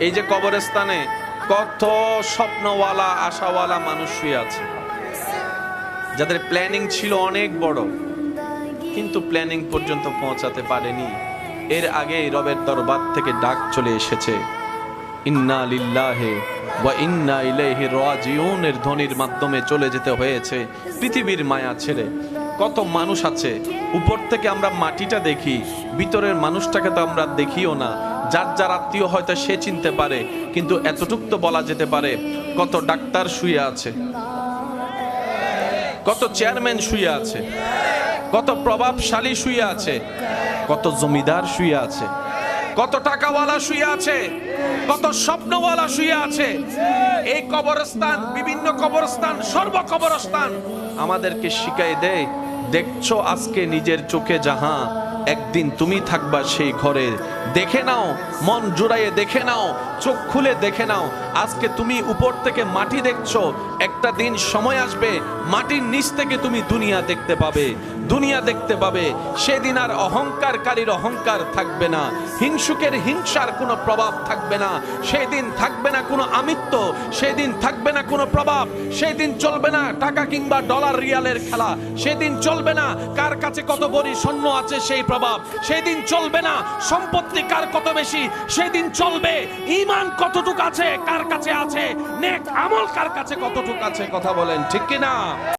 এই যে কবরস্থানে কত স্বপ্নওয়ালা আশাওয়ালা মানুষ শুয়ে আছে, যাদের প্ল্যানিং ছিল অনেক বড়, কিন্তু প্ল্যানিং পর্যন্ত পৌঁছাতে পারেনি। এর আগে রবের দরবার থেকে ডাক চলে এসেছে, ইন্না লিল্লাহি ওয়া ইন্না ইলাইহি রাজিউন এর ধ্বনির মাধ্যমে চলে যেতে হয়েছে পৃথিবীর মায়া ছেড়ে। কত মানুষ আছে, উপর থেকে আমরা মাটিটা দেখি, ভিতরের মানুষটাকে তো আমরা দেখিও না। যার যার আত্মীয় হয়তো সে চিনতে পারে, কিন্তু এতটুক তো বলা যেতে পারে কত ডাক্তার শুয়ে আছে, কত চেয়ারম্যান শুয়ে আছে, কত প্রভাবশালী শুয়ে আছে, কত জমিদার শুয়ে আছে, কত টাকাওয়ালা শুয়ে আছে, কত স্বপ্নওয়ালা শুয়ে আছে। এই কবরস্থান, বিভিন্ন কবরস্থান, সর্ব কবরস্থান আমাদেরকে শিখাই দেয়, দেখছো আজকে নিজের চোখে যাহা, একদিন তুমি থাকবা সেই ঘরে। দেখে নাও, মন জুড়াইয়ে দেখে নাও, চোখ খুলে দেখে নাও। আজকে তুমি উপর থেকে মাটি দেখছো, একটা দিন সময় আসবে মাটির নিচ থেকে তুমি দুনিয়া দেখতে পাবে, দুনিয়া দেখতে পাবে। সেদিন আর অহংকারকারীর অহংকার থাকবে না, হিংসুকের হিংসার কোনো প্রভাব থাকবে না, সেদিন থাকবে না কোনো আমিত্ব, সেদিন থাকবে না কোনো প্রভাব, সেদিন চলবে না টাকা কিংবা ডলার রিয়ালের খেলা, সেদিন চলবে না কার কাছে কত ভরি স্বর্ণ আছে সেই প্রভাব, সেদিন চলবে না সম্পত্তি কার কত বেশি, সেদিন চলবে ঈমান কতটুকু আছে কার কাছে আছে, নেক আমল কার কাছে কতটুকু আছে। কথা বলেন ঠিক কিনা?